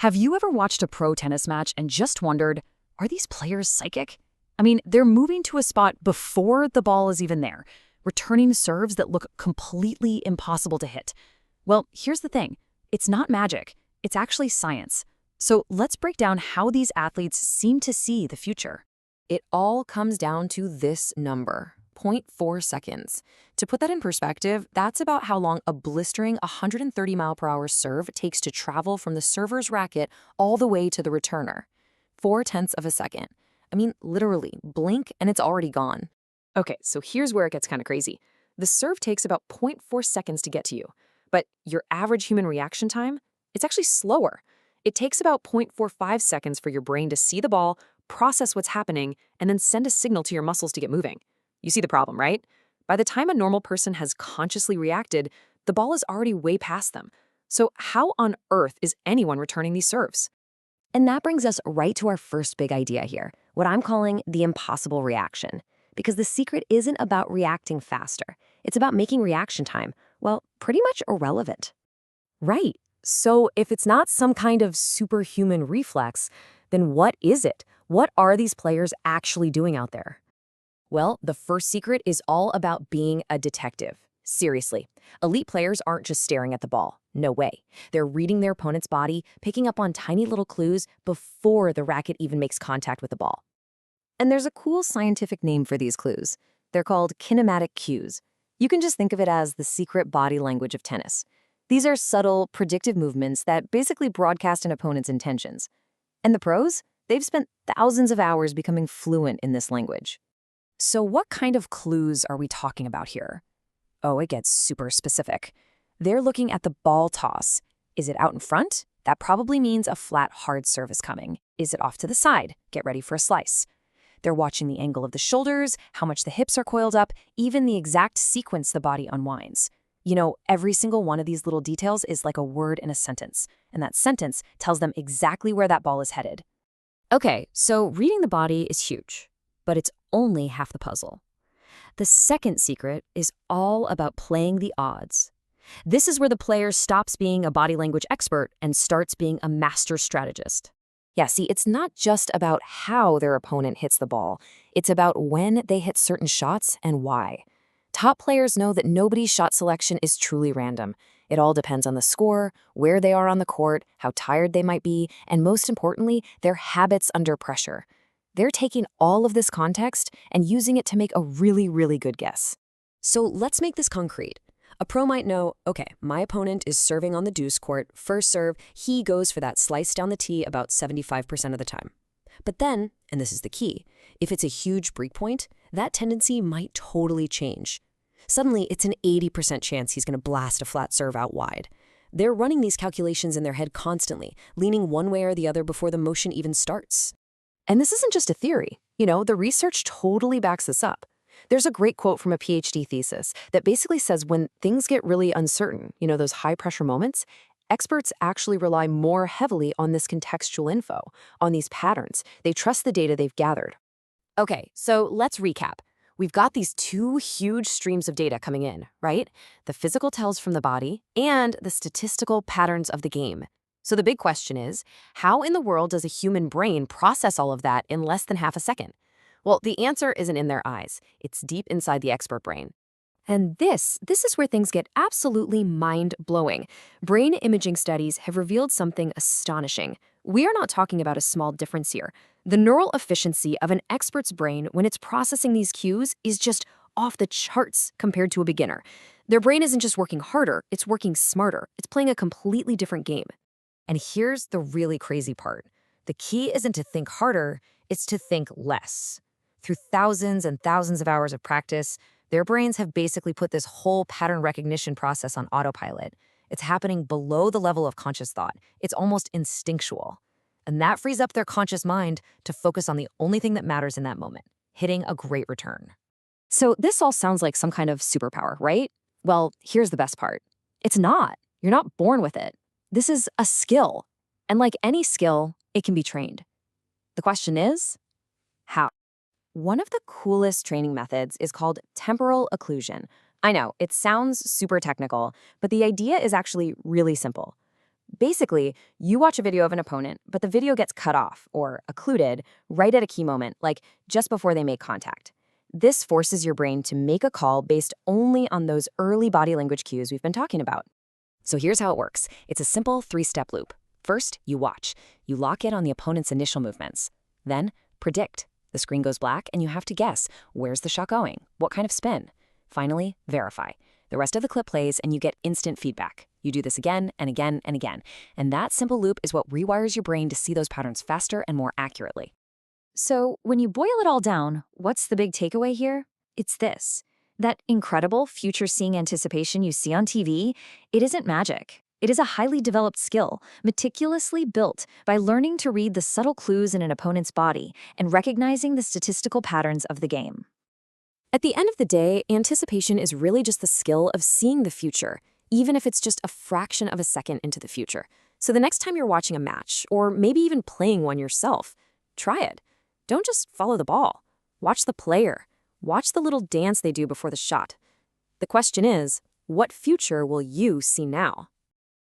Have you ever watched a pro tennis match and just wondered, are these players psychic? I mean, they're moving to a spot before the ball is even there, returning serves that look completely impossible to hit. Well, here's the thing. It's not magic. It's actually science. So let's break down how these athletes seem to see the future. It all comes down to this number, 0.4 seconds. To put that in perspective, that's about how long a blistering 130-mile-per-hour serve takes to travel from the server's racket all the way to the returner. 0.4 of a second. I mean, literally, blink and it's already gone. Okay, so here's where it gets kind of crazy. The serve takes about 0.4 seconds to get to you, but your average human reaction time, it's actually slower. It takes about 0.45 seconds for your brain to see the ball, process what's happening, and then send a signal to your muscles to get moving. You see the problem, right? By the time a normal person has consciously reacted, the ball is already way past them. So how on earth is anyone returning these serves? And that brings us right to our first big idea here, what I'm calling the impossible reaction. Because the secret isn't about reacting faster. It's about making reaction time, well, pretty much irrelevant. Right. So if it's not some kind of superhuman reflex, then what is it? What are these players actually doing out there? Well, the first secret is all about being a detective. Seriously, elite players aren't just staring at the ball. No way. They're reading their opponent's body, picking up on tiny little clues before the racket even makes contact with the ball. And there's a cool scientific name for these clues. They're called kinematic cues. You can just think of it as the secret body language of tennis. These are subtle, predictive movements that basically broadcast an opponent's intentions. And the pros? They've spent thousands of hours becoming fluent in this language. So what kind of clues are we talking about here? Oh, it gets super specific. They're looking at the ball toss. Is it out in front? That probably means a flat, hard serve is coming. Is it off to the side? Get ready for a slice. They're watching the angle of the shoulders, how much the hips are coiled up, even the exact sequence the body unwinds. You know, every single one of these little details is like a word in a sentence, and that sentence tells them exactly where that ball is headed. Okay, so reading the body is huge, but it's only half the puzzle. The second secret is all about playing the odds. This is where the player stops being a body language expert and starts being a master strategist. Yeah, see, it's not just about how their opponent hits the ball. It's about when they hit certain shots and why. Top players know that nobody's shot selection is truly random. It all depends on the score, where they are on the court, how tired they might be, and most importantly, their habits under pressure. They're taking all of this context and using it to make a really, really good guess. So let's make this concrete. A pro might know, okay, my opponent is serving on the deuce court, first serve, he goes for that slice down the tee about 75% of the time. But then, and this is the key, if it's a huge break point, that tendency might totally change. Suddenly, it's an 80% chance he's going to blast a flat serve out wide. They're running these calculations in their head constantly, leaning one way or the other before the motion even starts. And this isn't just a theory. You know, the research totally backs this up. There's a great quote from a PhD thesis that basically says when things get really uncertain, you know, those high-pressure moments, experts actually rely more heavily on this contextual info, on these patterns. They trust the data they've gathered. Okay, so let's recap. We've got these two huge streams of data coming in, right? The physical tells from the body and the statistical patterns of the game. So the big question is, how in the world does a human brain process all of that in less than half a second? Well, the answer isn't in their eyes. It's deep inside the expert brain. And this is where things get absolutely mind-blowing. Brain imaging studies have revealed something astonishing. We are not talking about a small difference here. The neural efficiency of an expert's brain when it's processing these cues is just off the charts compared to a beginner. Their brain isn't just working harder, it's working smarter. It's playing a completely different game. And here's the really crazy part. The key isn't to think harder, it's to think less. Through thousands and thousands of hours of practice, their brains have basically put this whole pattern recognition process on autopilot. It's happening below the level of conscious thought. It's almost instinctual. And that frees up their conscious mind to focus on the only thing that matters in that moment, hitting a great return. So this all sounds like some kind of superpower, right? Well, here's the best part. It's not. You're not born with it. This is a skill. And like any skill, it can be trained. The question is, how? One of the coolest training methods is called temporal occlusion. I know, it sounds super technical, but the idea is actually really simple. Basically, you watch a video of an opponent, but the video gets cut off or occluded right at a key moment, like just before they make contact. This forces your brain to make a call based only on those early body language cues we've been talking about. So here's how it works. It's a simple 3-step loop. First, you watch. You lock in on the opponent's initial movements. Then, predict. The screen goes black and you have to guess, where's the shot going? What kind of spin? Finally, verify. The rest of the clip plays and you get instant feedback. You do this again and again and again. And that simple loop is what rewires your brain to see those patterns faster and more accurately. So, when you boil it all down, what's the big takeaway here? It's this. That incredible future-seeing anticipation you see on TV, it isn't magic. It is a highly developed skill, meticulously built by learning to read the subtle clues in an opponent's body and recognizing the statistical patterns of the game. At the end of the day, anticipation is really just the skill of seeing the future, even if it's just a fraction of a second into the future. So the next time you're watching a match, or maybe even playing one yourself, try it. Don't just follow the ball. Watch the player. Watch the little dance they do before the shot. The question is, what future will you see now?